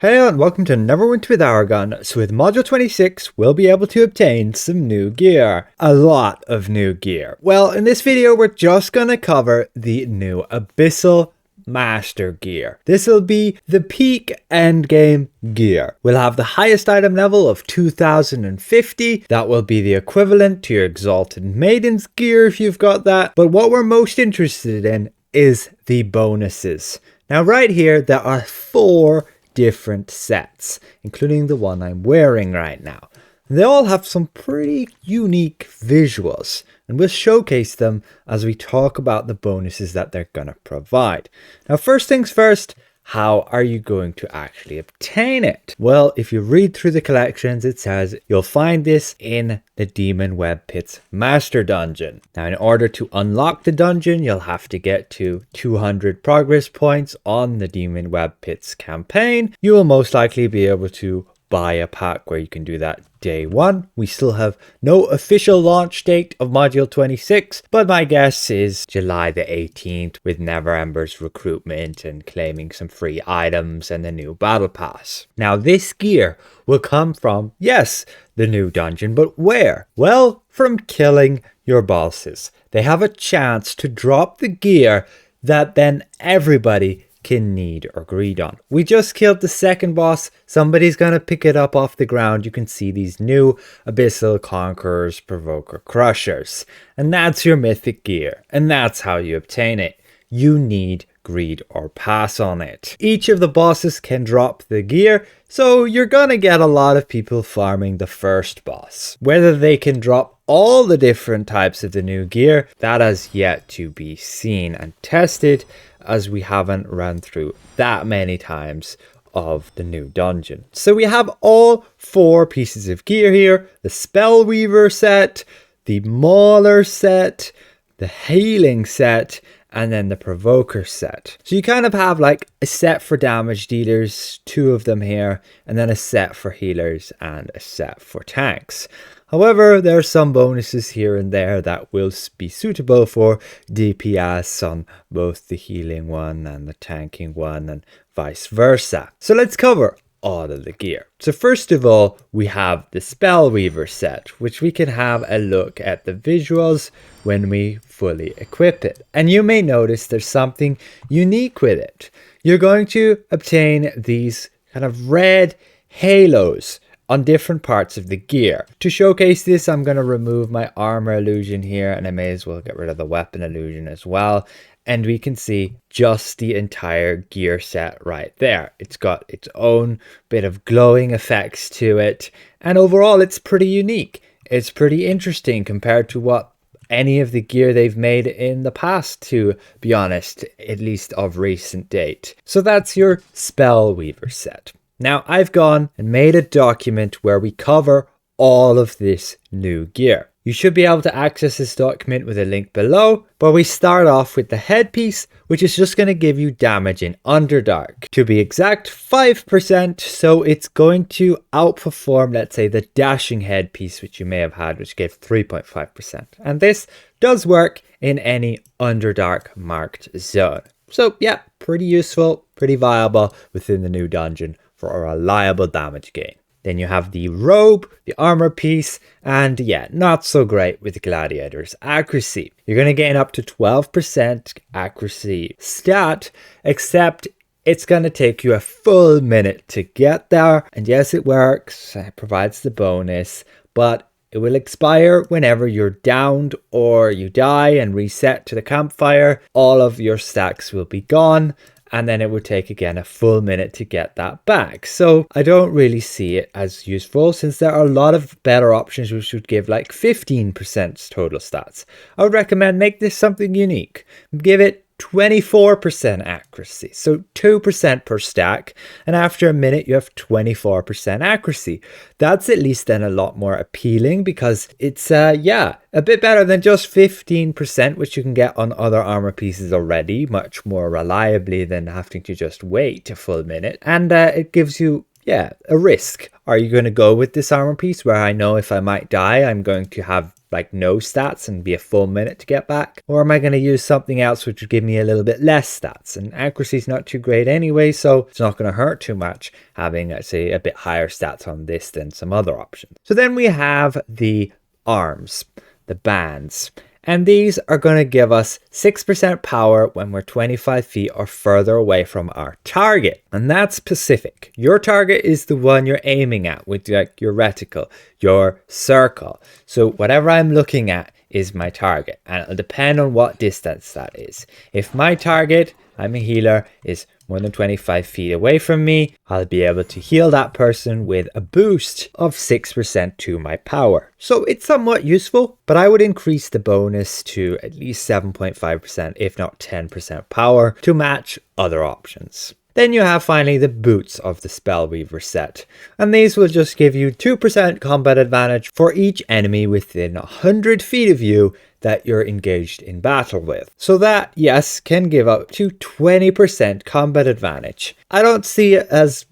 Hey and welcome to Neverwinter with Aragon. So with Module 26, we'll be able to obtain some new gear. A lot of new gear. Well, in this video, we're just going to cover the new Abyssal Master Gear. This will be the peak endgame gear. We'll have the highest item level of 2050. That will be the equivalent to your Exalted Maiden's gear if you've got that. But what we're most interested in is the bonuses. Now right here, there are 4 different sets, including the one I'm wearing right now. They all have some pretty unique visuals, and we'll showcase them as we talk about the bonuses that they're going to provide. Now, first things first, how are you going to actually obtain it? Well, if you read through the collections, it says you'll find this in the Demon Web Pit's Master Dungeon. Now, in order to unlock the dungeon, you'll have to get to 200 progress points on the Demon Web Pit's campaign. You will most likely be able to buy a pack where you can do that day 1. We still have no official launch date of Module 26, but my guess is July the 18th with Neverember's recruitment and claiming some free items and the new battle pass. Now this gear will come from, yes, the new dungeon, but where? Well, from killing your bosses. They have a chance to drop the gear that then everybody can need or greed on. We just killed the second boss. Somebody's gonna pick it up off the ground. You can see these new Abyssal Conquerors, Provoker Crushers. And that's your mythic gear. And that's how you obtain it. You need greed or pass on it. Each of the bosses can drop the gear, so you're gonna get a lot of people farming the first boss. Whether they can drop all the different types of the new gear, that has yet to be seen and tested, as we haven't run through that many times of the new dungeon. So we have all 4 pieces of gear here: the Spellweaver Set, the Mauler Set, the Healing Set, and then the Provoker Set. So you kind of have like a set for damage dealers, 2 of them here, and then a set for healers and a set for tanks. However, there are some bonuses here and there that will be suitable for DPS on both the healing one and the tanking one and vice versa. So let's cover all of the gear. So first of all, we have the Spellweaver Set, which we can have a look at the visuals when we fully equip it. And you may notice there's something unique with it. You're going to obtain these kind of red halos on different parts of the gear. To showcase this, I'm going to remove my armor illusion here, and I may as well get rid of the weapon illusion as well. And we can see just the entire gear set right there. It's got its own bit of glowing effects to it. And overall, it's pretty unique. It's pretty interesting compared to what any of the gear they've made in the past, to be honest, at least of recent date. So that's your Spellweaver Set. Now I've gone and made a document where we cover all of this new gear. You should be able to access this document with a link below, but we start off with the headpiece, which is just going to give you damage in Underdark. To be exact, 5%, so it's going to outperform, let's say, the dashing headpiece, which you may have had, which gave 3.5%. And this does work in any Underdark marked zone. So yeah, pretty useful, pretty viable within the new dungeon for a reliable damage gain. Then you have the robe, the armor piece, and yeah, not so great with Gladiator's accuracy. You're going to gain up to 12% accuracy stat, except it's going to take you a full minute to get there. And yes, it works, it provides the bonus, but it will expire whenever you're downed or you die and reset to the campfire. All of your stacks will be gone, and then it would take again a full minute to get that back. So I don't really see it as useful, since there are a lot of better options which would give like 15% total stats. I would recommend make this something unique. Give it 24% accuracy, so 2% per stack, and after a minute you have 24% accuracy. That's at least then a lot more appealing, because it's yeah, a bit better than just 15%, which you can get on other armor pieces already, much more reliably than having to just wait a full minute. And it gives you, yeah, a risk. Are you going to go with this armor piece where I know if I might die, I'm going to have like no stats and be a full minute to get back? Or am I going to use something else which would give me a little bit less stats? And accuracy is not too great anyway, so it's not going to hurt too much having, let's say, a bit higher stats on this than some other options. So then we have the arms, the bands. And these are going to give us 6% power when we're 25 feet or further away from our target. And that's specific. Your target is the one you're aiming at with like your reticle, your circle. So whatever I'm looking at is my target. And it'll depend on what distance that is. If my target, I'm a healer, is more than 25 feet away from me, I'll be able to heal that person with a boost of 6% to my power. So it's somewhat useful, but I would increase the bonus to at least 7.5%, if not 10% power to match other options. Then you have finally the boots of the Spellweaver set, and these will just give you 2% combat advantage for each enemy within 100 feet of you that you're engaged in battle with. So that, yes, can give up to 20% combat advantage. I don't see it as,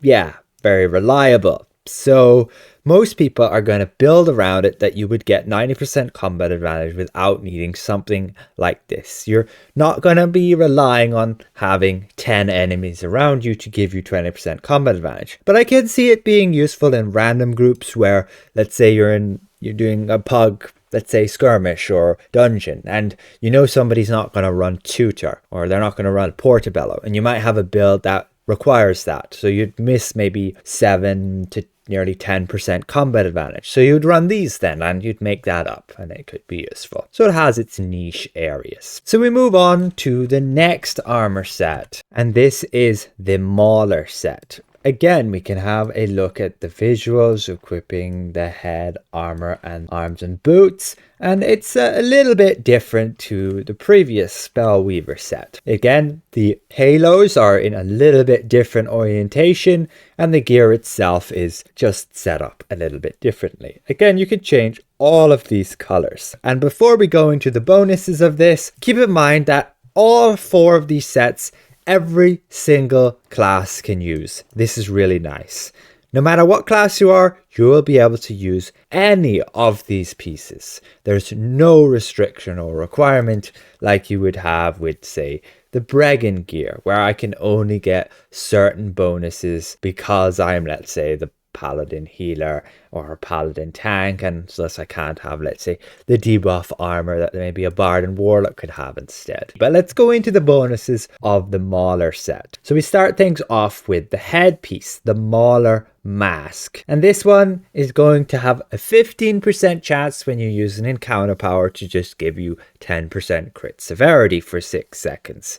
very reliable. So most people are going to build around it that you would get 90% combat advantage without needing something like this. You're not going to be relying on having 10 enemies around you to give you 20% combat advantage. But I can see it being useful in random groups where, let's say you're doing a pug, let's say skirmish or dungeon, and you know somebody's not going to run tutor or they're not going to run portobello, and you might have a build that requires that. So you'd miss maybe 7 to nearly 10% combat advantage. So you'd run these then and you'd make that up and it could be useful. So it has its niche areas. So we move on to the next armor set, and this is the Mauler Set. Again, we can have a look at the visuals, equipping the head, armor, and arms and boots. And it's a little bit different to the previous Spellweaver set. Again, the halos are in a little bit different orientation, and the gear itself is just set up a little bit differently. Again, you can change all of these colors. And before we go into the bonuses of this, keep in mind that all 4 of these sets every single class can use. This is really nice. No matter what class you are, you will be able to use any of these pieces. There's no restriction or requirement like you would have with, say, the Aragon gear, where I can only get certain bonuses because I'm, let's say, the paladin healer or a paladin tank, and thus I can't have, let's say, the debuff armor that maybe a bard and warlock could have instead. But let's go into the bonuses of the Mauler set. So we start things off with the headpiece, the Mauler mask, and this one is going to have a 15% chance when you use an encounter power to just give you 10% crit severity for 6 seconds.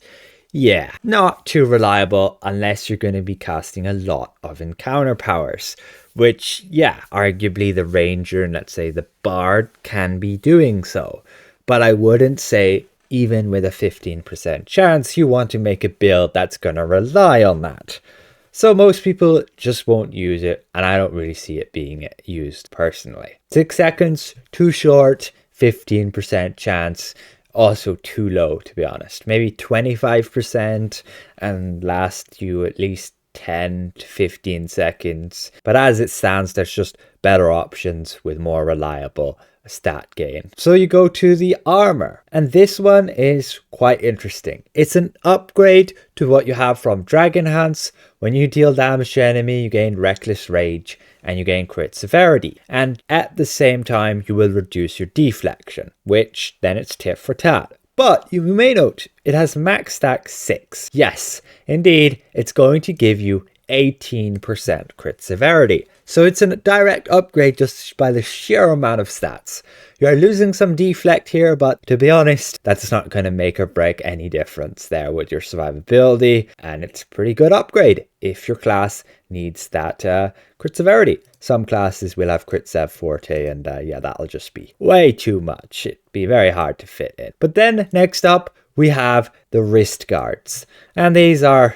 Yeah, not too reliable unless you're going to be casting a lot of encounter powers, which, arguably the ranger and let's say the bard can be doing so. But I wouldn't say even with a 15% chance you want to make a build that's going to rely on that. So most people just won't use it, and I don't really see it being used personally. 6 seconds, too short, 15% chance. Also too low, to be honest. Maybe 25% and last you at least 10 to 15 seconds. But as it stands, there's just better options with more reliable stat gain. So you go to the armor, and this one is quite interesting. It's an upgrade to what you have from Dragonlance. When you deal damage to enemy, you gain Reckless Rage and you gain crit severity, and at the same time you will reduce your deflection, which then it's tit for tat. But you may note it has max stack 6. Yes, indeed, it's going to give you 18% crit severity. So it's a direct upgrade just by the sheer amount of stats. You're losing some deflect here, but to be honest, that's not going to make or break any difference there with your survivability, and it's a pretty good upgrade if your class needs that crit severity. Some classes will have crit sev forte, and that'll just be way too much. It'd be very hard to fit in. But then next up, we have the wrist guards, and these are,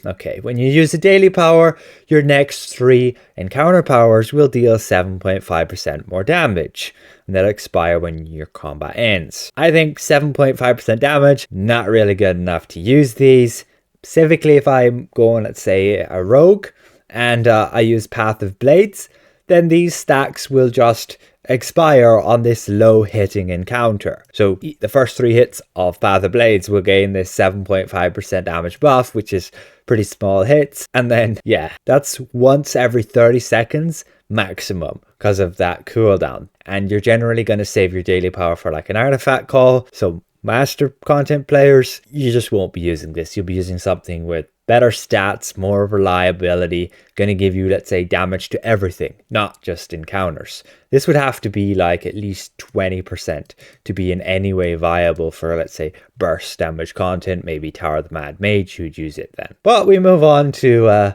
okay, when you use a daily power, your next 3 encounter powers will deal 7.5% more damage, and they'll expire when your combat ends. I think 7.5% damage, not really good enough to use these. Specifically if I'm going, let's say, a rogue, and I use Path of Blades, then these stacks will just expire on this low hitting encounter. So the first 3 hits of Path of Blades will gain this 7.5% damage buff, which is pretty small hits. And then, yeah, that's once every 30 seconds maximum because of that cooldown. And you're generally going to save your daily power for like an artifact call. So master content players, you just won't be using this. You'll be using something with better stats, more reliability, going to give you, let's say, damage to everything, not just encounters. This would have to be like at least 20% to be in any way viable for, let's say, burst damage content, maybe Tower of the Mad Mage, who'd use it then. But we move on to,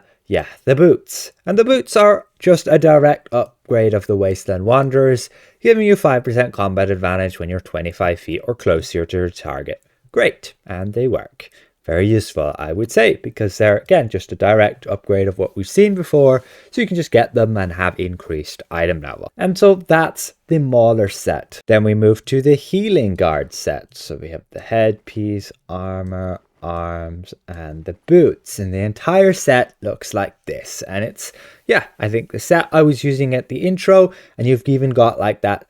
the boots. And the boots are just a direct upgrade of the Wasteland Wanderers, giving you 5% combat advantage when you're 25 feet or closer to your target. Great, and they work. Very useful, I would say, because they're, again, just a direct upgrade of what we've seen before, so you can just get them and have increased item level. And so that's the Mauler set. Then we move to the Healing Guard set. So we have the headpiece, armor, arms, and the boots, and the entire set looks like this. And it's, yeah, I think the set I was using at the intro, and you've even got like that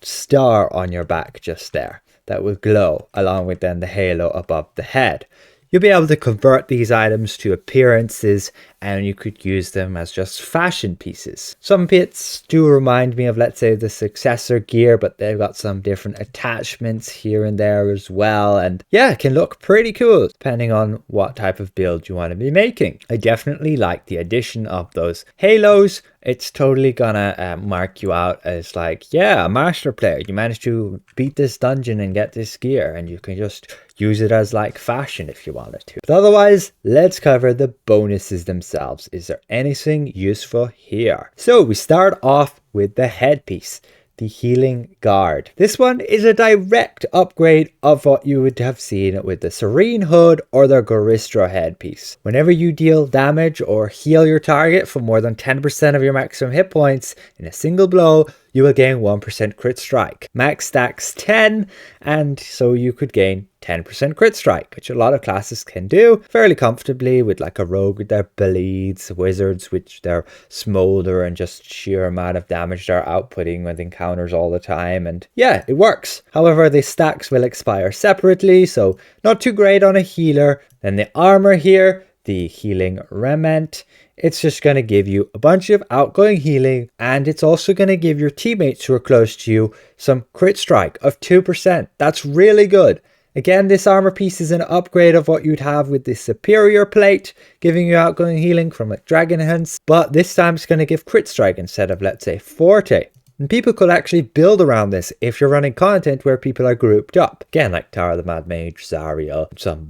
star on your back just there that will glow, along with then the halo above the head. You'll be able to convert these items to appearances, and you could use them as just fashion pieces. Some bits do remind me of, let's say, the successor gear, but they've got some different attachments here and there as well. And yeah, it can look pretty cool depending on what type of build you want to be making. I definitely like the addition of those halos. It's totally gonna mark you out as like, yeah, a master player. You managed to beat this dungeon and get this gear, and you can just use it as like fashion if you wanted to. But otherwise, let's cover the bonuses themselves. Is there anything useful here? So we start off with the headpiece, the Healing Guard. This one is a direct upgrade of what you would have seen with the Serene Hood or the Goristra headpiece. Whenever you deal damage or heal your target for more than 10% of your maximum hit points in a single blow, you will gain 1% crit strike. Max stacks 10, and so you could gain 10% crit strike, which a lot of classes can do fairly comfortably with like a rogue with their bleeds, wizards which their smolder, and just sheer amount of damage they're outputting with encounters all the time. And yeah, it works. However, the stacks will expire separately, so not too great on a healer. Then the armor here, the Healing Remnant, it's just going to give you a bunch of outgoing healing, and it's also going to give your teammates who are close to you some crit strike of 2%. That's really good. Again, this armor piece is an upgrade of what you'd have with the Superior Plate, giving you outgoing healing from like Dragon Hunts, but this time it's going to give crit strike instead of, let's say, Forte. And people could actually build around this if you're running content where people are grouped up. Again, like Tower of the Mad Mage, Zariel, some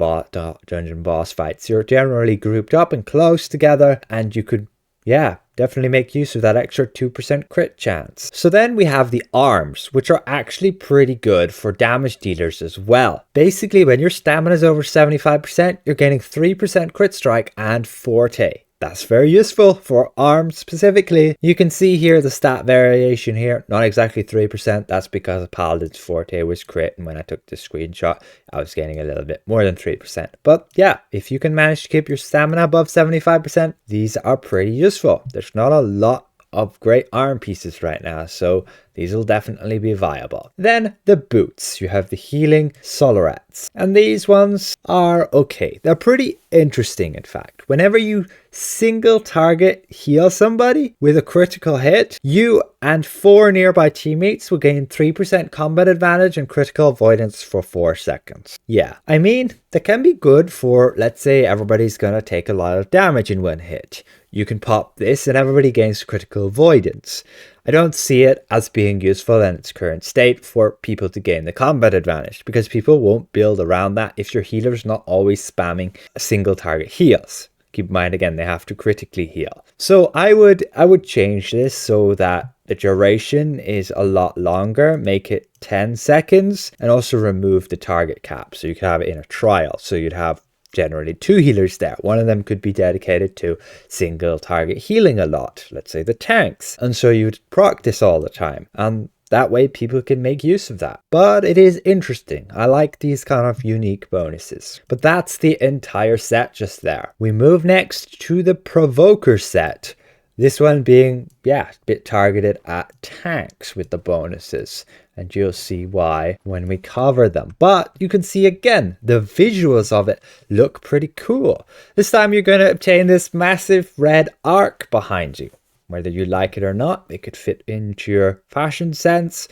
dungeon boss fights. You're generally grouped up and close together, and you could, yeah, definitely make use of that extra 2% crit chance. So then we have the arms, which are actually pretty good for damage dealers as well. Basically, when your stamina is over 75%, you're gaining 3% crit strike and Forte. That's very useful for arms specifically. You can see here the stat variation here, not exactly 3%. That's because Paladin's Forte was crit, and when I took this screenshot, I was gaining a little bit more than 3%. But yeah, if you can manage to keep your stamina above 75%, these are pretty useful. There's not a lot of great arm pieces right now, so these will definitely be viable. Then the boots. You have the Healing Solarets, and these ones are okay. They're pretty interesting, in fact. Whenever you single target heal somebody with a critical hit, you and 4 nearby teammates will gain 3% combat advantage and critical avoidance for 4 seconds. Yeah, I mean, that can be good for, let's say, everybody's gonna take a lot of damage in one hit. You can pop this and everybody gains critical avoidance. I don't see it as being useful in its current state for people to gain the combat advantage, because people won't build around that if your healer's not always spamming single target heals. Keep in mind, again, they have to critically heal. So I would change this so that the duration is a lot longer, make it 10 seconds, and also remove the target cap. So you could have it in a trial. So you'd have generally 2 healers there. One of them could be dedicated to single target healing a lot, let's say the tanks. And so you'd proc this all the time. And that way people can make use of that. But it is interesting. I like these kind of unique bonuses. But that's the entire set just there. We move next to the Provoker Set. This one being, yeah, a bit targeted at tanks with the bonuses. And you'll see why when we cover them. But you can see again, the visuals of it look pretty cool. This time you're going to obtain this massive red arc behind you. Whether you like it or not, it could fit into your fashion sense,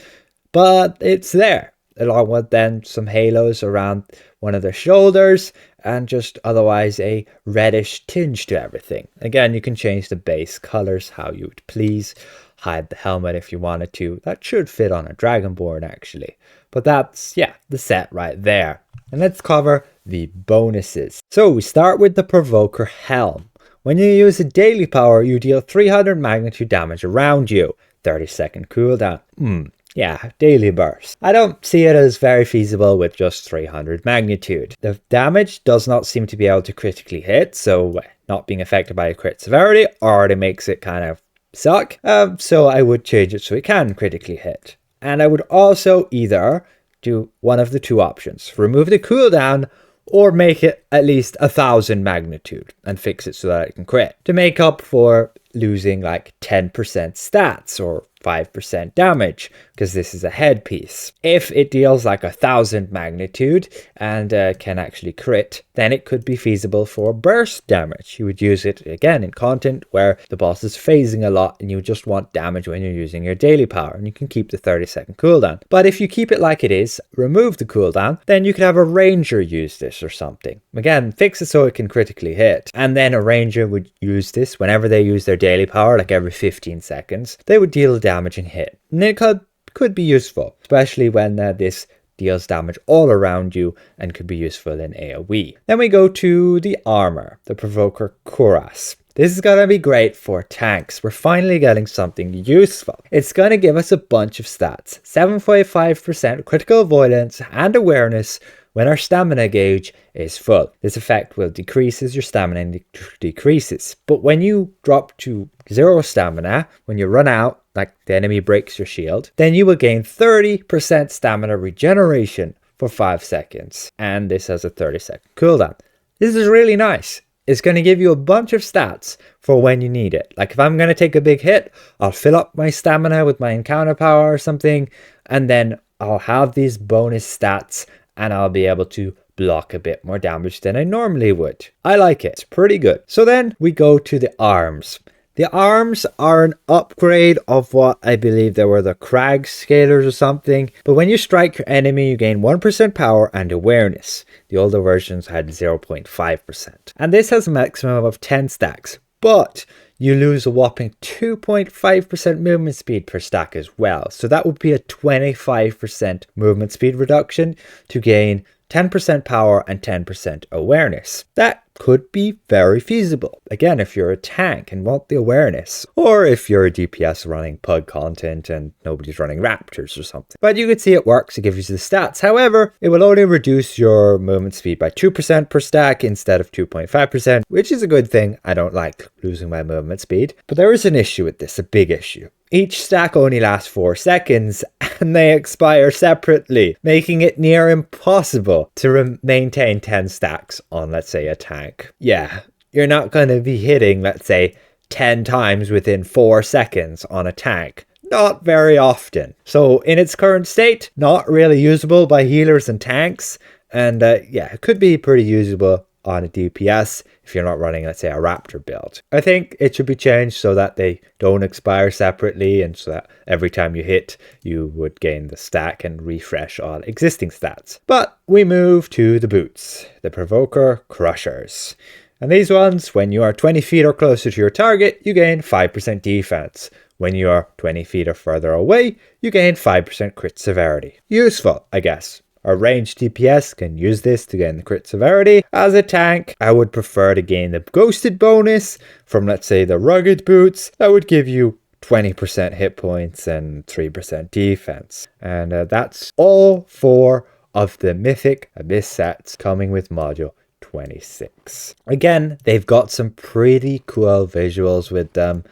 but it's there. Along with then some halos around one of their shoulders and just otherwise a reddish tinge to everything. Again, you can change the base colors how you would please. Hide the helmet if you wanted to. That should fit on a Dragonborn actually. But that's, yeah, the set right there. And let's cover the bonuses. So we start with the Provoker Helm. When you use a daily power, you deal 300 magnitude damage around you. 30-second cooldown. Yeah, daily burst. I don't see it as very feasible with just 300 magnitude. The damage does not seem to be able to critically hit, so not being affected by a crit severity already makes it kind of suck. So I would change it so it can critically hit. And I would also either do one of the two options. Remove the cooldown or make it at least 1000 magnitude and fix it so that it can crit. To make up for losing like 10% stats or 5% damage, because this is a headpiece. If it deals like 1000 magnitude and can actually crit, then it could be feasible for burst damage. You would use it again in content where the boss is phasing a lot and you just want damage when you're using your daily power, and you can keep the 30-second cooldown. But if you keep it like it is, remove the cooldown, then you could have a ranger use this or something. Again, fix it so it can critically hit. And then a ranger would use this whenever they use their daily power, like every 15 seconds. They would deal damage and hit. And it could be useful, especially when this deals damage all around you and could be useful in AoE. Then we go to the armor, the Provoker Cuirass. This is going to be great for tanks. We're finally getting something useful. It's going to give us a bunch of stats. 7.5% critical avoidance and awareness when our stamina gauge is full. This effect will decrease as your stamina decreases. But when you drop to 0 stamina, when you run out, like the enemy breaks your shield, then you will gain 30% stamina regeneration for 5 seconds. And this has a 30-second cooldown. This is really nice. It's going to give you a bunch of stats for when you need it. Like if I'm going to take a big hit, I'll fill up my stamina with my encounter power or something, and then I'll have these bonus stats and I'll be able to block a bit more damage than I normally would. I like it. It's pretty good. So then we go to the arms. The arms are an upgrade of what I believe they were the Crag Scalers or something. But when you strike your enemy, you gain 1% power and awareness. The older versions had 0.5%. And this has a maximum of 10 stacks. But you lose a whopping 2.5% movement speed per stack as well. So that would be a 25% movement speed reduction to gain 10% power and 10% awareness. That could be very feasible. Again, if you're a tank and want the awareness, or if you're a DPS running pug content and nobody's running raptors or something. But you could see it works, it gives you the stats. However, it will only reduce your movement speed by 2% per stack instead of 2.5%, which is a good thing. I don't like losing my movement speed. But there is an issue with this, a big issue. Each stack only lasts 4 seconds and they expire separately, making it near impossible to maintain 10 stacks on, let's say, a tank. Yeah, you're not going to be hitting, let's say, 10 times within 4 seconds on a tank. Not very often. So in its current state, not really usable by healers and tanks. And yeah, it could be pretty usable on a DPS if you're not running, let's say, a Raptor build. I think it should be changed so that they don't expire separately and so that every time you hit, you would gain the stack and refresh all existing stats. But we move to the boots, the Provoker Crushers. And these ones, when you are 20 feet or closer to your target, you gain 5% defense. When you are 20 feet or further away, you gain 5% crit severity. Useful, I guess. A ranged DPS can use this to gain the crit severity. As a tank, I would prefer to gain the ghosted bonus from, let's say, the rugged boots. That would give you 20% hit points and 3% defense. And that's all 4 of the Mythic Abyss sets coming with module 26. Again, they've got some pretty cool visuals with them.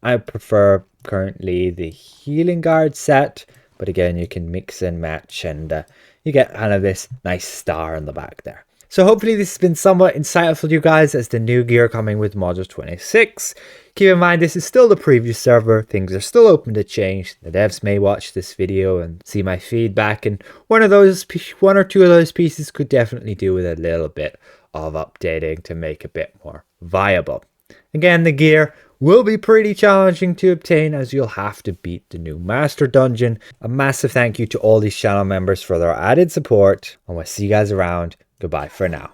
I prefer currently the Healing Guard set, but again, you can mix and match and you get kind of this nice star in the back there. So hopefully this has been somewhat insightful to you guys as the new gear coming with Module 26. Keep in mind this is still the preview server, things are still open to change. The devs may watch this video and see my feedback, and one or two of those pieces could definitely do with a little bit of updating to make a bit more viable. Again, the gear will be pretty challenging to obtain as you'll have to beat the new master dungeon. A massive thank you to all these channel members for their added support, and we'll see you guys around. Goodbye for now.